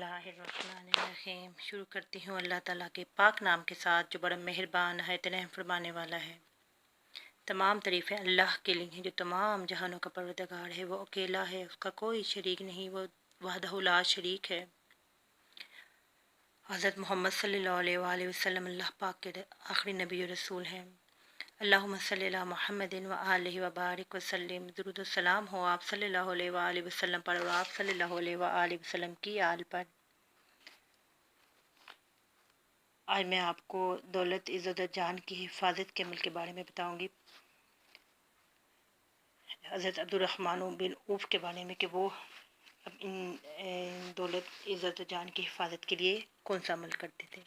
बिस्मिल्लाहिर्रहमानिर्रहीम। शुरू करती हूँ अल्लाह ताला के पाक नाम के साथ जो बड़ा मेहरबान है, रहम फरमाने वाला है। तमाम तारीफ़ें अल्लाह के लिए हैं जो तमाम जहानों का परवरदिगार है। वो अकेला है, उसका कोई शरीक नहीं, वो वहदहु ला शरीक है। हज़रत मोहम्मद सल्लल्लाहु अलैहि वसल्लम अल्लाह पाक के आखिरी नबी और रसूल हैं। अल्लाहुम्मा सल्लि अला मुहम्मदिन व आलिहि व बारिक वसल्लिम। दुरूद व सलाम हो आप सल्लल्लाहु अलैहि वसल्लम पर और आप सल्लल्लाहु अलैहि वसल्लम की आल पर। आज मैं आपको दौलत इज़्ज़त और जान की हिफाजत के अमल के बारे में बताऊंगी। हज़रत अब्दुर्रहमान बिन औफ के बारे में कि वो इन दौलत इज़्ज़त और जान की हिफाजत के लिए कौन सा अमल करते थे।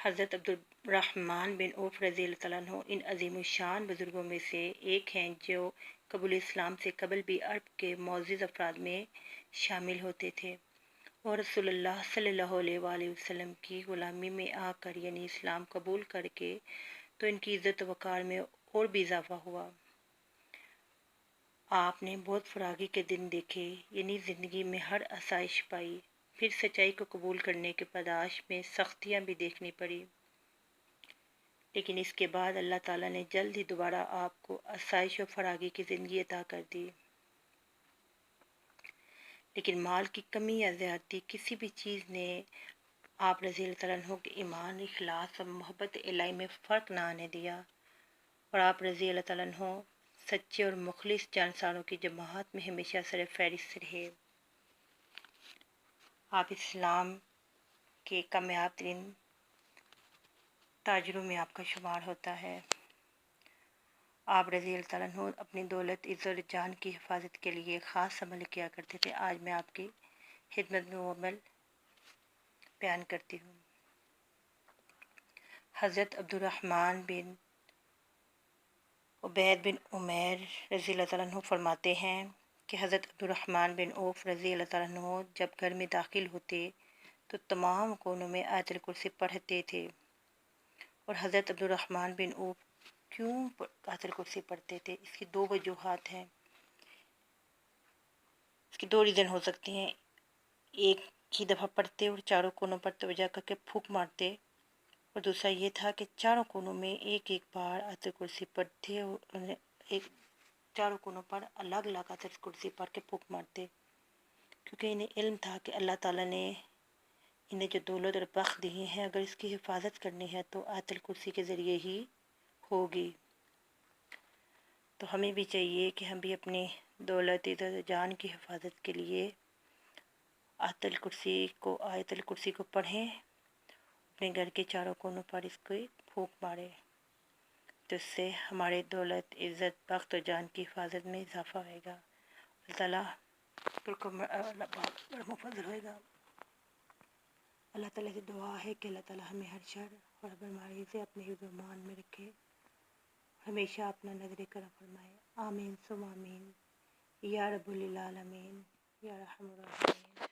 हज़रत अब्दुर्रहमान बिन औफ रज़ी अल्लाह तआला अन्हु इन अज़ीम शान बुज़ुर्गों में से एक हैं जो कबूल इस्लाम से कबल भी अरब के मोअज़्ज़ज़ अफराद में शामिल होते थे और रसूलुल्लाह सल्लल्लाहु अलैहि वसल्लम की ग़ुलामी में आकर यानी इस्लाम कबूल करके तो इनकी इज़्ज़त वक़ार में और भी इजाफ़ा हुआ। आपने बहुत फरागी के दिन देखे, यानी ज़िंदगी में हर आसाइश पाई, फिर सच्चाई को कबूल करने के पादाश में सख्तियाँ भी देखनी पड़ी, लेकिन इसके बाद अल्लाह ताला ने जल्द ही दोबारा आपको आसाइश और फरागी की ज़िंदगी अता कर दी। लेकिन माल की कमी या ज़्यादती किसी भी चीज़ ने आप रज़ी अल्लाह तआला अन्हु के ईमान, इखलास और मोहब्बत इलाही में फ़र्क ना आने दिया और आप रज़ी अल्लाह तआला अन्हु सच्चे और मुखलिस जानसारों की जमात में हमेशा सरफ़हरिस्त रहे। आप इस्लाम के कामयाब तरीन ताजरों में आपका शुमार होता है। आप रज़ी अल्लाह तआला अन्हु अपनी दौलत, इज़्ज़त और जान की हिफाजत के लिए ख़ास अमल किया करते थे। आज मैं आपकी खिदमत में वो अमल बयान करती हूँ। हज़रत अब्दुर्रहमान बिन उबैद बिन उमैर रज़ी अल्लाह तआला अन्हु फरमाते हैं कि हज़रत अब्दुर्रहमान बिन औफ रज़ी अल्लाह तआला अन्हु जब घर में दाखिल होते तो तमाम कोनों में आयतुल कुर्सी पढ़ते थे। और हज़रत अब्दुर्रहमान बिन औफ क्यों आयतुल कुर्सी पढ़ते थे, इसकी दो वजूहात हैं। इसकी दो रीज़न हो सकती हैं। एक ही दफ़ा पढ़ते और चारों कोनों पर तवज्जो करके फूंक मारते, और दूसरा ये था कि चारों कोनों में एक एक बार आयतुल कुर्सी पढ़ते और उन्हें एक चारों कोनों पर अलग अलग आयतुल कुर्सी पढ़ के फूंक मारते, क्योंकि इन्हें इल्म था कि अल्लाह ताला ने इन्हें जो दौलत और बख्त दी है, अगर इसकी हिफाजत करनी है तो आयतुल कुर्सी के ज़रिए ही होगी। तो हमें भी चाहिए कि हम भी अपनी दौलत, इज़्ज़त, जान की हिफाजत के लिए आयतुल कुर्सी को पढ़ें, अपने घर के चारों कोनों पर इसको फूंक मारें, तो इससे हमारे दौलत, इज़्ज़त, बख्त और जान की हिफाजत में इजाफ़ा होएगा। अल्लाह ताला बड़ा मुफज़्ज़ल होएगा। अल्लाह ताला से दुआ है कि अल्लाह ताला हमें हर शर और बीमारी से अपने हिफ़्ज़-ओ-मान में रखे, हमेशा अपना नज़र करम फरमाए। आमीन सुम्मा आमीन या रब्बुल आलमीन या रहमान।